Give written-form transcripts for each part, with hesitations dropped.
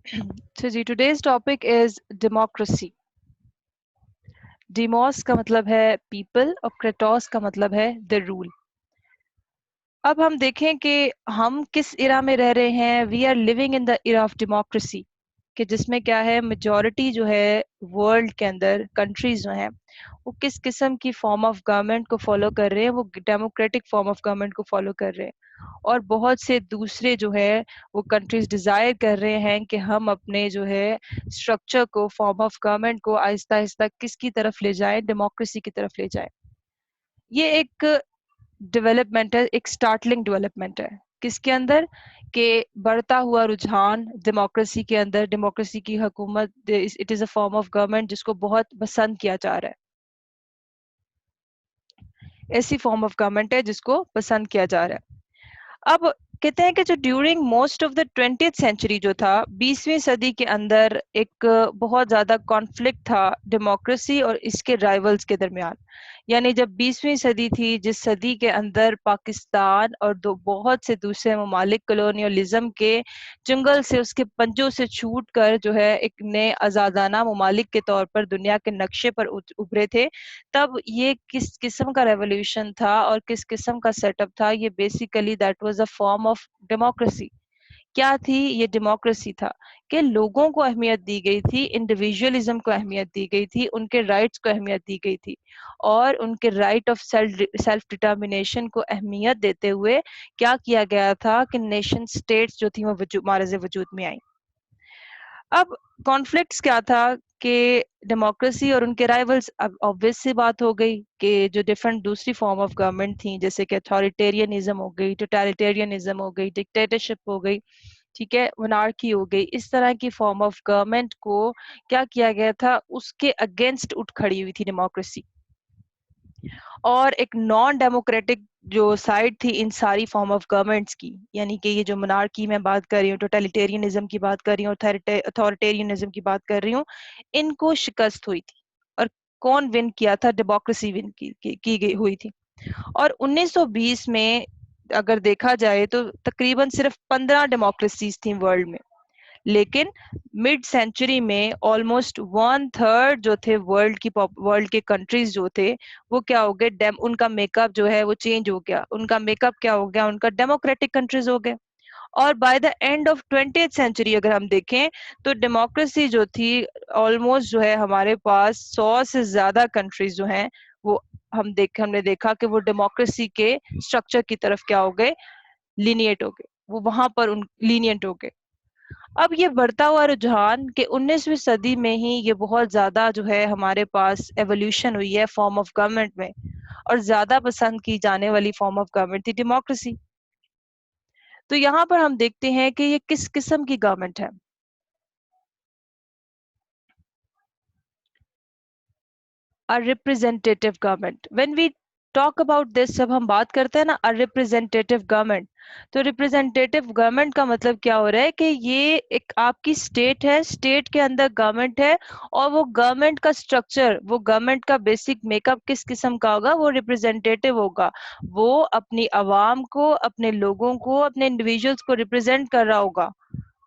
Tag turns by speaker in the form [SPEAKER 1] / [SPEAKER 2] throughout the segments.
[SPEAKER 1] So ji today's topic is democracy. Demos का मतलब है people और kratos का मतलब है the rule. अब हम देखें कि हम किस इरा में रह रहे हैं. We are living in the era of democracy, कि जिसमें क्या है, मेजॉरिटी जो है वर्ल्ड के अंदर कंट्रीज जो हैं वो किस किस्म की फॉर्म ऑफ गवर्नमेंट को फॉलो कर रहे हैं. वो डेमोक्रेटिक फॉर्म ऑफ गवर्नमेंट को फॉलो कर रहे हैं. और बहुत से दूसरे जो है वो कंट्रीज डिज़ायर कर रहे हैं कि हम अपने जो है स्ट्रक्चर को, फॉर्म ऑफ गवर्नमेंट को आहिस्ता आहिस्ता किसकी तरफ ले जाएं, डेमोक्रेसी की तरफ ले जाएं. ये एक डेवलपमेंट है, एक स्टार्टलिंग डेवलपमेंट है. किसके अंदर? के बढ़ता हुआ रुझान डेमोक्रेसी के अंदर. डेमोक्रेसी की हुकूमत, it is a form of government जिसको बहुत पसंद किया जा रहा है. ऐसी फॉर्म ऑफ गवर्नमेंट है जिसको पसंद किया जा रहा है. अब कहते हैं कि जो during most of the 20th century जो था, 20वीं सदी के अंदर एक बहुत ज़्यादा कॉन्फ्लिक्ट था डेमोक्रेसी और इसके राइवल्स के दरमियान. यानी जब 20वीं सदी थी, जिस सदी के अंदर पाकिस्तान और दो बहुत से दूसरे ममालिक कॉलोनियलिज्म के चंगल से, उसके पंजों से छूट कर जो है एक नए आज़ादाना ममालिक के तौर पर दुनिया के नक्शे पर उभरे थे. तब ये किस किस्म का रेवोल्यूशन था और किस किस्म का सेटअप था? ये basically that was a form of democracy. क्या थी ये? डेमोक्रेसी था कि लोगों को अहमियत दी गई थी, इंडिविजुअलिज्म को अहमियत दी गई थी, उनके राइट्स को अहमियत दी गई थी, और उनके राइट ऑफ सेल्फ डिटर्मिनेशन को अहमियत देते हुए क्या किया गया था कि नेशन स्टेट्स जो थी वो मारज़ वजूद में आई. अब कॉन्फ्लिक्ट्स क्या था कि डेमोक्रेसी और उनके राइवल्स. अब ऑब्वियस सी बात हो गई कि जो डिफरेंट दूसरी फॉर्म ऑफ गवर्नमेंट थी, जैसे कि अथॉरिटेरियनिज्म हो गई, टोटलिटेरियनिज्म हो गई, डिक्टेटरशिप हो गई, ठीक है, मोनार्की हो गई, इस तरह की फॉर्म ऑफ गवर्नमेंट को क्या किया गया था, उसके अगेंस्ट उठ खड़ी हुई थी डेमोक्रेसी. और एक नॉन डेमोक्रेटिक जो साइड थी इन सारी फॉर्म ऑफ गवर्नमेंट्स की, यानी कि ये जो मोनार्की में बात कर रही हूँ, टोटलिटेरियनिज्म की बात कर रही हूँ, अथॉरिटेरियनिज्म की बात कर रही हूँ, इनको शिकस्त हुई थी. और कौन विन किया था? डेमोक्रेसी विन की गई हुई थी. और 1920 में अगर देखा जाए तो तकरीबन सिर्फ 15 डेमोक्रेसीज थी वर्ल्ड में. लेकिन मिड सेंचुरी में ऑलमोस्ट 1/3 जो थे वर्ल्ड के कंट्रीज जो थे वो क्या हो गए, उनका मेकअप जो है वो चेंज हो गया. उनका मेकअप क्या हो गया? उनका डेमोक्रेटिक कंट्रीज हो गए. और by the end of 20th century अगर हम देखें तो डेमोक्रेसी जो थी, ऑलमोस्ट जो है हमारे पास 100 से ज्यादा कंट्रीज जो हैं वो हमने देखा कि वो डेमोक्रेसी के स्ट्रक्चर की तरफ क्या हो गए, लीनिएट हो गए, वो वहां पर उन लीनियंट हो गए. अब ये बढ़ता हुआ रुझान कि 19वीं सदी में ही ये बहुत ज़्यादा जो है हमारे पास एवोल्यूशन हुई है फॉर्म ऑफ गवर्नमेंट में, और ज़्यादा पसंद की जाने वाली फॉर्म ऑफ गवर्नमेंट थी डेमोक्रेसी. तो यहाँ पर हम देखते हैं कि ये किस किस्म की गवर्नमेंट है. A representative government. When we talk about this, जब हम बात करते हैं ना अ रिप्रेजेंटेटिव गवर्नमेंट, तो रिप्रेजेंटेटिव गवर्नमेंट का मतलब क्या हो रहा है कि ये एक आपकी स्टेट है, स्टेट के अंदर गवर्नमेंट है, और वो गवर्नमेंट का स्ट्रक्चर, वो गवर्नमेंट का बेसिक मेकअप किस किस्म का होगा? वो रिप्रेजेंटेटिव होगा. वो अपनी आवाम को, अपने लोगों को, अपने इंडिविजुअल्स को रिप्रेजेंट कर रहा होगा.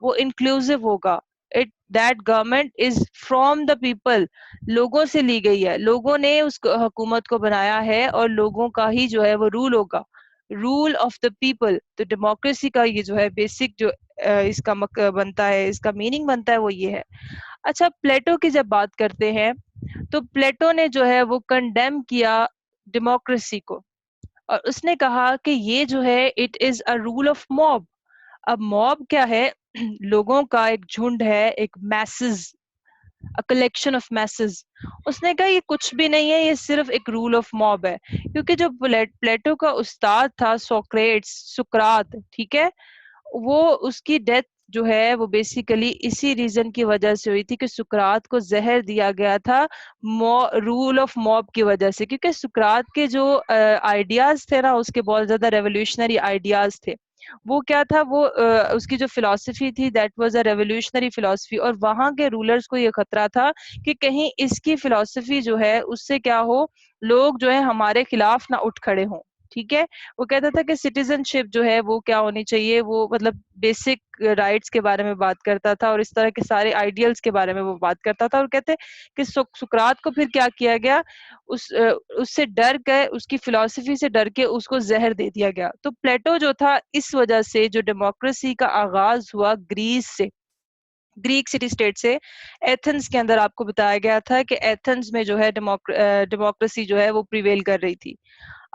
[SPEAKER 1] वो इंक्लूसिव होगा. It that government is from the people. लोगों से ली गई है, लोगों ने उस हुकूमत को बनाया है, और लोगों का ही जो है वो रूल होगा, रूल ऑफ द पीपल. तो डेमोक्रेसी का ये जो है बेसिक जो इसका बनता है, इसका मीनिंग बनता है, वो ये है. अच्छा, प्लेटो की जब बात करते हैं तो प्लेटो ने जो है वो कंडेम किया डेमोक्रेसी को, और उसने कहा कि ये जो है it is a rule of mob. अब मॉब क्या है? लोगों का एक झुंड है, एक message, a collection of message. उसने कहा ये कुछ भी नहीं है, ये सिर्फ एक रूल ऑफ मॉब है. क्योंकि जो प्लेटो का उस्ताद था सोक्रेट्स, सुकरात, ठीक है, वो उसकी डेथ जो है वो बेसिकली इसी रीजन की वजह से हुई थी कि सुकरात को जहर दिया गया था रूल ऑफ मॉब की वजह से. क्योंकि सुकरात के जो आइडियाज थे ना, उसके बहुत ज्यादा रेवोल्यूशनरी आइडियाज थे. वो क्या था? वो उसकी जो फिलॉसफी थी that was a revolutionary philosophy, और वहां के रूलर्स को ये खतरा था कि कहीं इसकी फिलॉसफी जो है उससे क्या हो, लोग जो है हमारे खिलाफ ना उठ खड़े हों. ठीक है। वो कहता था कि सिटीजनशिप जो है वो क्या होनी चाहिए, वो मतलब बेसिक राइट्स के बारे में बात करता था और इस तरह के सारे आइडियल्स के बारे में वो बात करता था। और कहते कि सुकरात को फिर क्या किया गया, उससे डर गए, उसकी फिलॉसफी से डर के उसको जहर दे दिया गया। तो प्लेटो जो था, इस वजह से जो डेमोक्रेसी का आगाज हुआ ग्रीस से, ग्रीक सिटी स्टेट से, एथेंस के अंदर आपको बताया गया था कि एथेंस में जो है डेमोक्रेसी जो है वो प्रिवेल कर रही थी।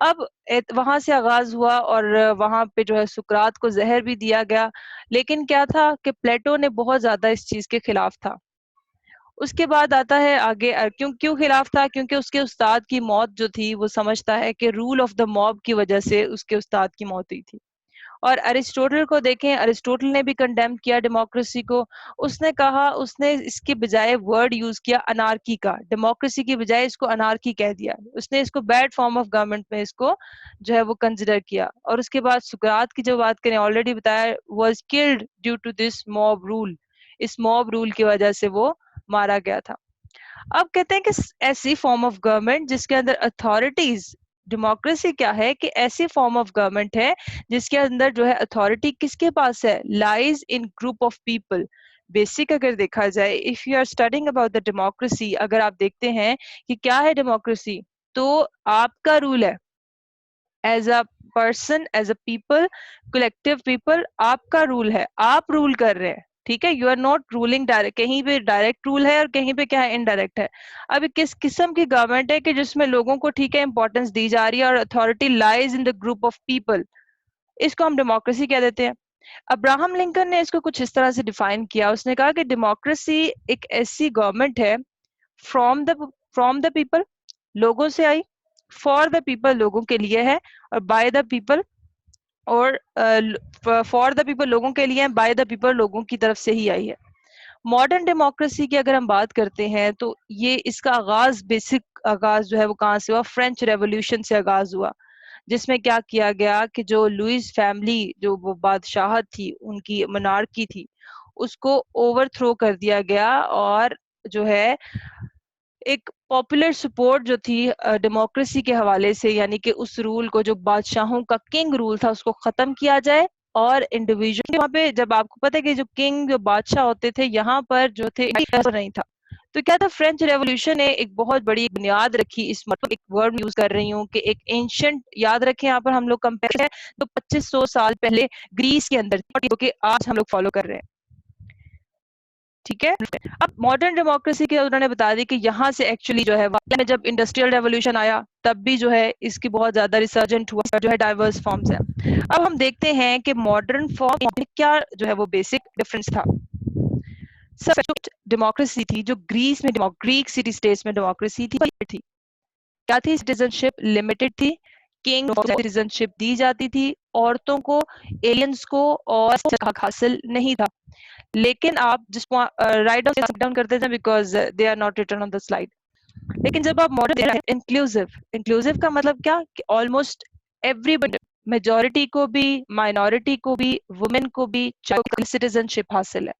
[SPEAKER 1] अब वहां से आगाज हुआ और वहां पे जो है सुकरात को जहर भी दिया गया। लेकिन क्या था कि प्लेटो ने बहुत ज्यादा इस चीज के खिलाफ था। उसके बाद आता है आगे, क्यों क्यों खिलाफ था, क्योंकि उसके उस्ताद की मौत जो थी, वो समझता है कि रूल ऑफ द मॉब की वजह से उसके उस्ताद की मौत हुई थी। और अरिस्टोटल को देखें, अरिस्टोटल ने भी कंडेम किया डेमोक्रेसी को। उसने कहा, उसने इसके बजाय वर्ड यूज किया अनार्की का, डेमोक्रेसी की बजाय इसको अनार्की कह दिया। उसने इसको बैड फॉर्म ऑफ गवर्नमेंट में इसको जो है वो कंसिडर किया। और उसके बाद सुकरात की जो बात करें, ऑलरेडी बताया, was killed due to this mob rule. इस मॉब रूल की वजह से वो मारा गया था। अब कहते हैं कि ऐसी फॉर्म ऑफ गवर्नमेंट जिसके अंदर अथॉरिटीज, डेमोक्रेसी क्या है कि ऐसी फॉर्म ऑफ गवर्नमेंट है जिसके अंदर जो है अथॉरिटी किसके पास है, lies in group of people. Basic अगर देखा जाए, if you are studying about the democracy, अगर आप देखते हैं कि क्या है डेमोक्रेसी, तो आपका रूल है as a person, as a people, collective people, आपका रूल है, आप रूल कर रहे हैं। ठीक है, you are not ruling direct, कहीं पे डायरेक्ट रूल है और कहीं पे क्या है, इनडायरेक्ट है। अब किस किस्म की गवर्नमेंट है कि जिसमें लोगों को ठीक है इंपॉर्टेंस दी जा रही है और authority lies in the group of people, इसको हम डेमोक्रेसी कह देते हैं। अब्राहम लिंकन ने इसको कुछ इस तरह से डिफाइन किया। उसने कहा कि डेमोक्रेसी एक ऐसी गवर्नमेंट है फ्रॉम द पीपल, लोगों से आई, फॉर द पीपल, लोगों के लिए है, और बाय द पीपल, और फॉर द पीपल लोगों के लिए, बाय द पीपल लोगों की तरफ से ही आई है। मॉडर्न डेमोक्रेसी की अगर हम बात करते हैं तो ये इसका आगाज, बेसिक आगाज जो है वो कहाँ से हुआ, फ्रेंच रेवोल्यूशन से आगाज हुआ। जिसमें क्या किया गया कि जो लुइस फैमिली, जो वो बादशाहत थी, उनकी मोनार्की थी, उसको ओवरथ्रो कर दिया गया। और जो है एक पॉपुलर सपोर्ट जो थी डेमोक्रेसी के हवाले से, यानी कि उस रूल को, जो बादशाहों का किंग रूल था, उसको खत्म किया जाए और इंडिविजुअल वहां पे, जब आपको पता है कि जो किंग, जो बादशाह होते थे यहाँ पर जो थे, नहीं था। तो क्या था, फ्रेंच रेवोल्यूशन ने एक बहुत बड़ी बुनियाद रखी। इस मतलब एक वर्ड यूज कर रही हूँ कि एक एंशंट, याद रखें यहाँ पर हम लोग कंपेयर है तो 2500 साल पहले ग्रीस के अंदर, जो कि आज हम लोग फॉलो कर रहे हैं। ठीक है। अब मॉडर्न डेमोक्रेसी के उन्होंने बता दी कि यहाँ से एक्चुअली जो है, में जब इंडस्ट्रियल रेवोल्यूशन आया तब भी जो है इसकी बहुत ज्यादा रिसर्जेंट हुआ, जो है डाइवर्स फॉर्म्स है। अब हम देखते हैं कि मॉडर्न फॉर्म में क्या जो है वो बेसिक डिफरेंस था। सब डेमोक्रेसी थी जो ग्रीस में, ग्रीक सिटी स्टेट्स में डेमोक्रेसी थी, क्या थी, सिटीजनशिप लिमिटेड थी, किंग सिटीजनशिप दी जाती थी, औरतों को, एलियंस को और हक हासिल नहीं था। लेकिन आप जिसको राइट डाउन करते थे because they are not written on the slide. लेकिन जब आप मॉडर्न, इंक्लूसिव, इंक्लूसिव का मतलब क्या कि ऑलमोस्ट एवरीबडी, मेजॉरिटी को भी, माइनॉरिटी को भी, वुमेन को भी सिटीजनशिप हासिल है।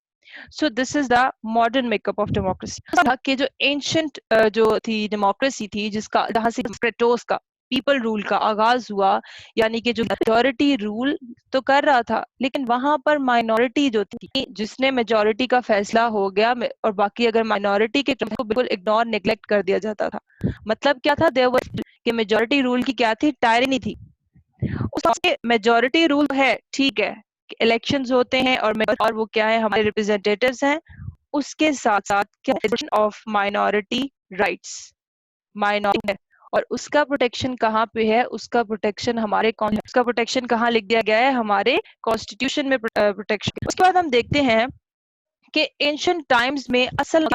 [SPEAKER 1] So this is the modern makeup of democracy. कि जो एंशंट जो थी डेमोक्रेसी थी, जिसका जहां से क्रेटोस का पीपल रूल का आगाज हुआ, यानी कि जो मेजॉरिटी रूल तो कर रहा था, लेकिन वहां पर माइनॉरिटी जो थी, जिसने मेजॉरिटी का फैसला हो गया और बाकी अगर माइनॉरिटी के को बिल्कुल इग्नोर, नेग्लेक्ट कर दिया जाता था। मतलब क्या था, देयर वाज कि मेजॉरिटी रूल की क्या थी, टायरनी थी। उसके मेजॉरिटी रूल है, ठीक है, इलेक्शंस होते हैं और वो क्या है, हमारे रिप्रेजेंटेटिव्स हैं। उसके साथ साथ क्या ऑफ माइनॉरिटी राइट्स, माइनॉरिटी है, और उसका प्रोटेक्शन कहाँ पे है, उसका प्रोटेक्शन हमारे उसका प्रोटेक्शन कहाँ लिख दिया गया है, हमारे कॉन्स्टिट्यूशन में प्रोटेक्शन। उसके बाद हम देखते हैं कि एंशिएंट टाइम्स में असल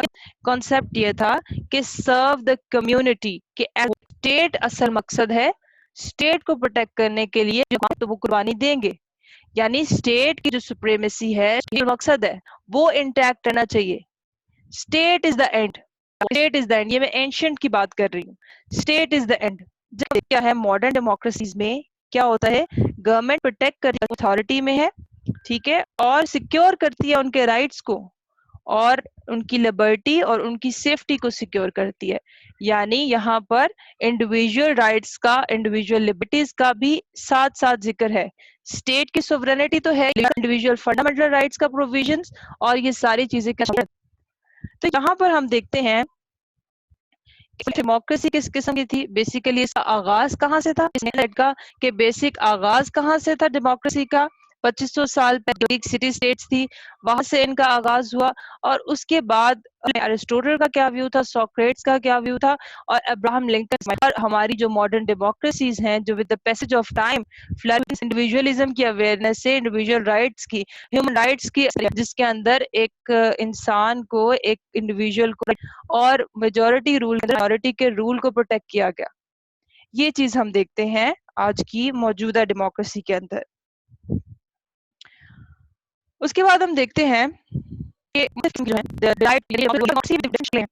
[SPEAKER 1] कॉन्सेप्ट ये था कि सर्व द कम्युनिटी, के स्टेट असल मकसद है, स्टेट को प्रोटेक्ट करने के लिए तो वो कुर्बानी देंगे। यानी स्टेट की जो सुप्रीमेसी है, जो मकसद है, वो इंटैक्ट रहना चाहिए। State is the end, state is the end, ये मैं एंशिएंट की बात कर रही हूँ। State is the end. जब क्या है मॉडर्न डेमोक्रेसीज में क्या होता है, गवर्नमेंट प्रोटेक्ट कर अथॉरिटी में है, ठीक है, और सिक्योर करती है उनके राइट्स को, और उनकी लिबर्टी और उनकी सेफ्टी को सिक्योर करती है। यानी यहाँ पर इंडिविजुअल राइट्स का, इंडिविजुअल लिबर्टीज का भी साथ साथ जिक्र है। स्टेट की सोवरेनिटी तो है, इंडिविजुअल फंडामेंटल राइट्स का प्रोविजंस और ये सारी चीजें का। तो यहाँ पर हम देखते हैं डेमोक्रेसी किस किस्म की थी, बेसिकली इसका आगाज कहाँ से था, का कि बेसिक आगाज कहाँ से था डेमोक्रेसी का। 2500 साल पहले सिटी स्टेट्स थी, वहां से इनका आगाज हुआ। और उसके बाद अरिस्टोटल का क्या व्यू था, सोक्रेट्स का क्या व्यू था, और अब्राहम लिंकन। और हमारी जो मॉडर्न डेमोक्रेसीज हैं जो with the passage of time flourish individualism की अवेयरनेस से, इंडिविजुअल राइट्स की, ह्यूमन राइट्स की, जिसके अंदर एक इंसान को, एक इंडिविजुअल को और मेजॉरिटी रूल, माइनॉरिटी के रूल को प्रोटेक्ट किया गया। ये चीज हम देखते हैं आज की मौजूदा डेमोक्रेसी के अंदर। उसके बाद हम देखते हैं कि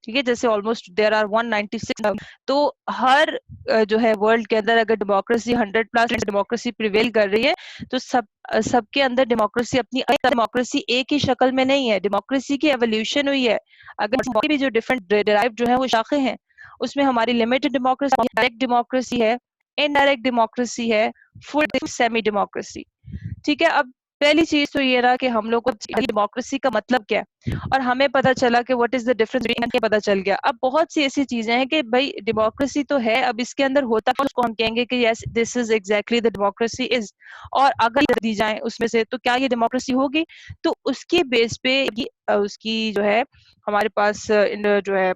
[SPEAKER 1] ठीक है, जैसे ऑलमोस्ट देयर आर 196। तो हर जो है वर्ल्ड के अंदर अगर डेमोक्रेसी 100+ डेमोक्रेसी प्रिवेल कर रही है, तो सबके अंदर डेमोक्रेसी अपनी डेमोक्रेसी एक ही शक्ल में नहीं है, डेमोक्रेसी की एवोल्यूशन हुई है। अगर भी जो डिफरेंट डिराइव जो है वो शाखे हैं, उसमें हमारी लिमिटेड डेमोक्रेसी, डायरेक्ट डेमोक्रेसी है, इनडायरेक्ट डेमोक्रेसी है, फुल सेमी डेमोक्रेसी। ठीक है, अब पहली चीज तो ये रहा कि हम लोग को डेमोक्रेसी का मतलब क्या है, और हमें पता चला कि व्हाट इज द डिफरेंस, पता चल गया। अब बहुत सी ऐसी चीजें हैं कि भाई डेमोक्रेसी तो है, अब इसके अंदर होता है उसको हम कहेंगे कि yes this is exactly the democracy is, और अगर दी जाए उसमें से तो क्या ये डेमोक्रेसी होगी। तो उसके बेस पे उसकी जो है हमारे पास जो है,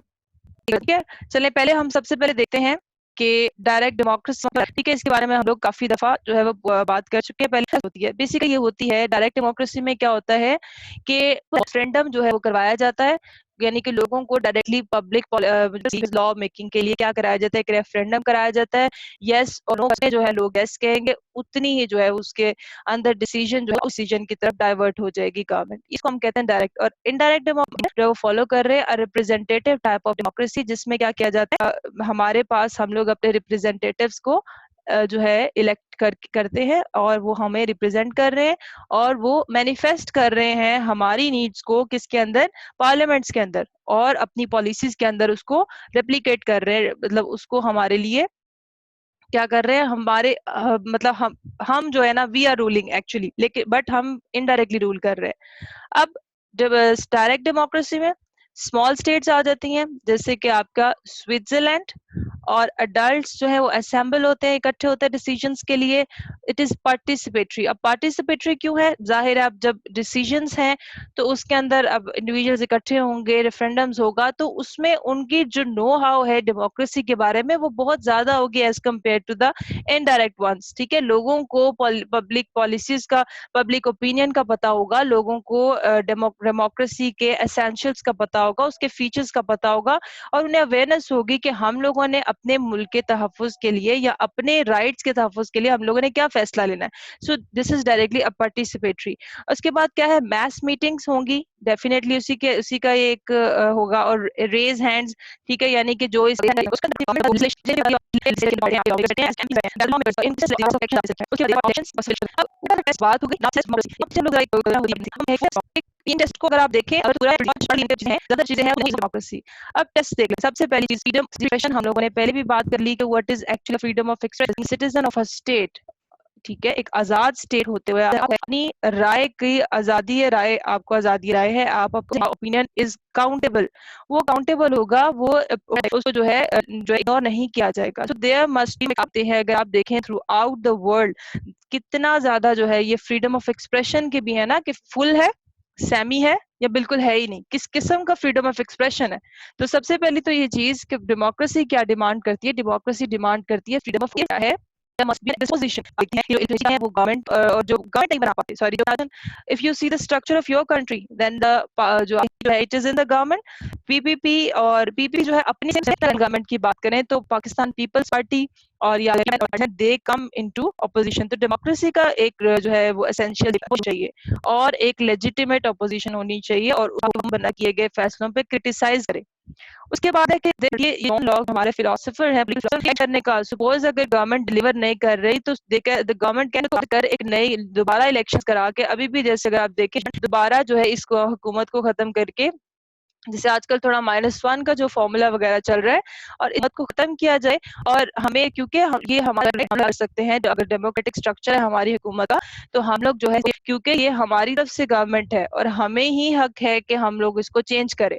[SPEAKER 1] ठीक है। चलिए पहले हम सबसे पहले देखते हैं कि डायरेक्ट डेमोक्रेसी, ठीक है, इसके बारे में हम लोग काफी दफा जो है वो बात कर चुके हैं। पहले होती है, बेसिकली ये होती है डायरेक्ट डेमोक्रेसी में क्या होता है कि रेफरेंडम जो है वो करवाया जाता है, यानी कि लोगों को डायरेक्टली पब्लिक लॉ मेकिंग के लिए क्या कराया जाता है, एक रेफरेंडम कराया जाता है। यस और नो जो है लोग यस कहेंगे, उतनी ही जो है उसके अंदर डिसीजन जो है डिसीजन की तरफ डाइवर्ट हो जाएगी गवर्नमेंट। इसको हम कहते हैं डायरेक्ट। और इनडायरेक्ट डेमोक्रेसी जो वो फॉलो कर रहे हैं रिप्रेजेंटेटिव टाइप ऑफ डेमोक्रेसी, जिसमें क्या किया जाता है, हमारे पास हम लोग अपने रिप्रेजेंटेटिव्स को जो है इलेक्ट करते हैं, और वो हमें रिप्रेजेंट कर रहे हैं, और वो मैनिफेस्ट कर रहे हैं हमारी नीड्स को किसके अंदर, पार्लियामेंट्स के अंदर, और अपनी पॉलिसीज के अंदर उसको रेप्लिकेट कर रहे हैं, मतलब उसको हमारे लिए क्या कर रहे हैं, हमारे मतलब हम जो है ना, वी आर रूलिंग एक्चुअली, लेकिन बट हम इनडायरेक्टली रूल कर रहे हैं। अब जब डायरेक्ट डेमोक्रेसी में स्मॉल स्टेट्स आ जाती हैं, जैसे कि आपका स्विट्जरलैंड, और अडल्ट्स जो है वो असेंबल होते हैं, इकट्ठे होते हैं डिसीजंस के लिए। It is participatory. अब पार्टिसिपेटरी क्यों है, जाहिर है अब जब डिसीजंस हैं तो उसके अंदर अब इंडिविजुअल्स इकट्ठे होंगे, रेफरेंडम्स होगा, तो उसमें उनकी जो नो हाउ है डेमोक्रेसी के बारे में वो बहुत ज्यादा होगी as compared to the indirect ones. ठीक है, लोगों को पब्लिक पॉलिसीज का, पब्लिक ओपिनियन का पता होगा, लोगों को डेमोक्रेसी के एसेंशियल्स का पता होगा, उसके फीचर्स का पता होगा, और उन्हें अवेयरनेस होगी कि हम लोगों ने अपने मुल्क के तहफ़्फ़ुज़ के लिए या अपने राइट्स के तहफ़्फ़ुज़ के लिए हम लोगों ने क्या फैसला लेना है। So this is directly a participatory. उसके बाद क्या है, मैस मीटिंग्स होंगी, डेफिनेटली उसी का एक होगा, और रेज हैंड्स, ठीक है, यानी कि जो इस बात हो गई इन टेस्ट को अगर आप देखें, अगर पूरा ज्यादा चीजें हैं डेमोक्रेसी। अब टेस्ट देख लें। सबसे पहली चीज फ्रीडम एक्सप्रेशन, हम लोगों ने पहले भी बात कर ली कि what is actually freedom of expression, citizen of a state. ठीक है, एक आजाद स्टेट होते हुए अपनी राय की आजादी है, राय आपको आजादी राय है, आप अपना ओपिनियन इज काउंटेबल, वो काउंटेबल होगा, वो उसको जो है जो इग्नोर नहीं किया जाएगा। तो देयर मस्ट बी आते हैं, अगर आप देखें थ्रू आउट द वर्ल्ड कितना ज्यादा जो है ये फ्रीडम ऑफ एक्सप्रेशन के भी है ना, कि फुल है, सेमी है, या बिल्कुल है ही नहीं, किस किस्म का फ्रीडम ऑफ एक्सप्रेशन है। तो सबसे पहली तो ये चीज कि डेमोक्रेसी क्या डिमांड करती है, डेमोक्रेसी डिमांड करती है फ्रीडम ऑफ क्या है, there must be a disposition है वो गवर्नमेंट, और जो गवर्नमेंट नहीं बना पाती, सॉरी, जो if you see the structure of your country then the जो है it is in the government। PPP और पीपी जो है अपनी गवर्नमेंट की बात करें तो पाकिस्तान पीपल्स पार्टी और या दे कम इनटू ऑपोजिशन। तो डेमोक्रेसी का एक जो है वो एसेंशियल चाहिए, और एक लेजिटिमेट ऑपोजिशन होनी चाहिए, और बना किए गए फैसलों पे क्रिटिसाइज करे। उसके बाद है कि देखिए लोग हमारे फिलोसोफर हैं करने का, सपोज अगर गवर्नमेंट डिलीवर नहीं कर रही तो गवर्नमेंट कहने को कर एक नई दोबारा इलेक्शन करा के, अभी भी जैसे अगर आप देखें दोबारा जो है इसको हुकूमत को खत्म करके जैसे आजकल थोड़ा -1 का जो फॉर्मूला वगैरह चल रहा है, और इस बात को खत्म किया जाए। और हमें, क्योंकि ये हमारे कर सकते हैं, अगर डेमोक्रेटिक स्ट्रक्चर है हमारी हुकूमत का, तो हम लोग जो है, क्योंकि ये हमारी तरफ से गवर्नमेंट है और हमें ही हक है कि हम लोग इसको चेंज करें।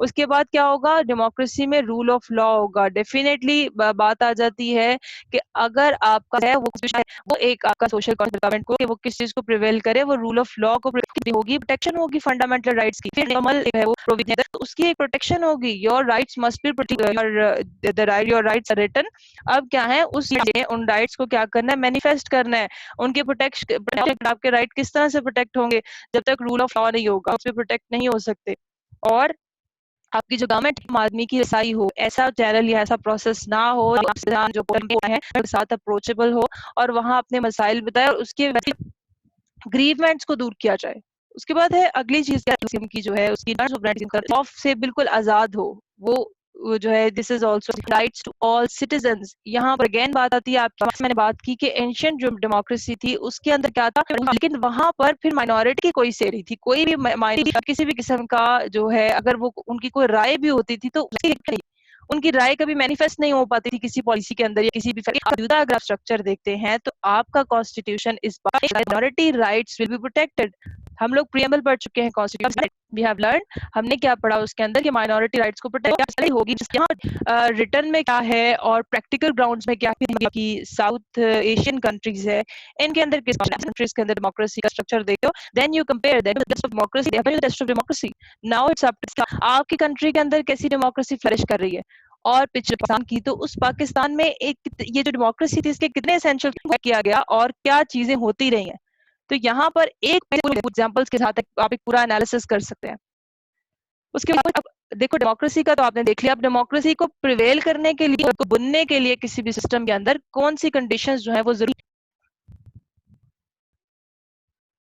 [SPEAKER 1] उसके बाद क्या होगा, डेमोक्रेसी में रूल ऑफ लॉ होगा। डेफिनेटली बात आ जाती है कि अगर आपका है वो एक आपका सोशल गवर्नमेंट को, कि वो किस चीज को प्रिवेल करे, वो रूल ऑफ लॉ को होगी, प्रोटेक्शन होगी फंडामेंटल राइट्स की। फिर नॉर्मल है वो प्रोविजन, तो उसकी एक प्रोटेक्शन होगी। Your rights must be your rights are written. अब क्या है, उन राइट्स को क्या करना है, मैनिफेस्ट करना है। उनके प्रोटेक्शन, आपके राइट किस तरह से प्रोटेक्ट होंगे, जब तक रूल ऑफ लॉ नहीं होगा उस पर प्रोटेक्ट नहीं हो सकते। और आपकी जो गवर्नमेंट आदमी की रसाई हो, ऐसा चैनल या ऐसा प्रोसेस ना हो जो है साथ अप्रोचेबल हो, और वहां अपने मसाइल बताए और उसके ग्रीवमेंट्स को दूर किया जाए। उसके बाद है अगली चीज की जो है उसकी ऑफ से बिल्कुल आजाद हो। वो जो है, this is also rights to all citizens. यहाँ पर अगेन बात आती है, आपकी मैंने बात की कि एंशियंट जो डेमोक्रेसी थी उसके अंदर क्या था, लेकिन वहां पर फिर माइनॉरिटी की कोई से रही थी, कोई भी किसी भी किस्म का जो है, अगर वो उनकी कोई राय भी होती थी तो उनकी राय कभी मैनिफेस्ट नहीं हो पाती थी किसी पॉलिसी के अंदर या किसी भी मौजूदा अगर स्ट्रक्चर देखते हैं तो आपका कॉन्स्टिट्यूशन इस बात minority rights will be protected. हम लोग प्रियम्बल पढ़ चुके हैं कॉन्स्टिट्यूशन, वी हैव लर्न, हमने क्या पढ़ा उसके अंदर कि माइनॉरिटी राइट्स को प्रोटेक्ट होगी। यहाँ रिटर्न में क्या है और प्रैक्टिकल ग्राउंड्स में क्या है कि साउथ एशियन कंट्रीज है, इनके अंदर किस कंट्रीज के अंदर डेमोक्रेसी का स्ट्रक्चर देखो, then you compare that with test of democracy, they have test of democracy. Now it's up to आपकी कंट्री के अंदर कैसी डेमोक्रेसी फ्लरिश कर रही है, और पिछले पाकिस्तान की, तो उस पाकिस्तान में एक ये जो डेमोक्रेसी थी इसके कितने एसेंशियल किया गया और क्या चीजें होती रही हैं। तो यहाँ पर एक एग्जांपल्स के साथ आप एक पूरा एनालिसिस कर सकते हैं। उसके बाद अब देखो, डेमोक्रेसी का तो आपने देख लिया। अब डेमोक्रेसी को प्रिवेल करने के लिए, उसको बुनने के लिए किसी भी सिस्टम के अंदर कौन सी कंडीशंस जो है वो जरूरी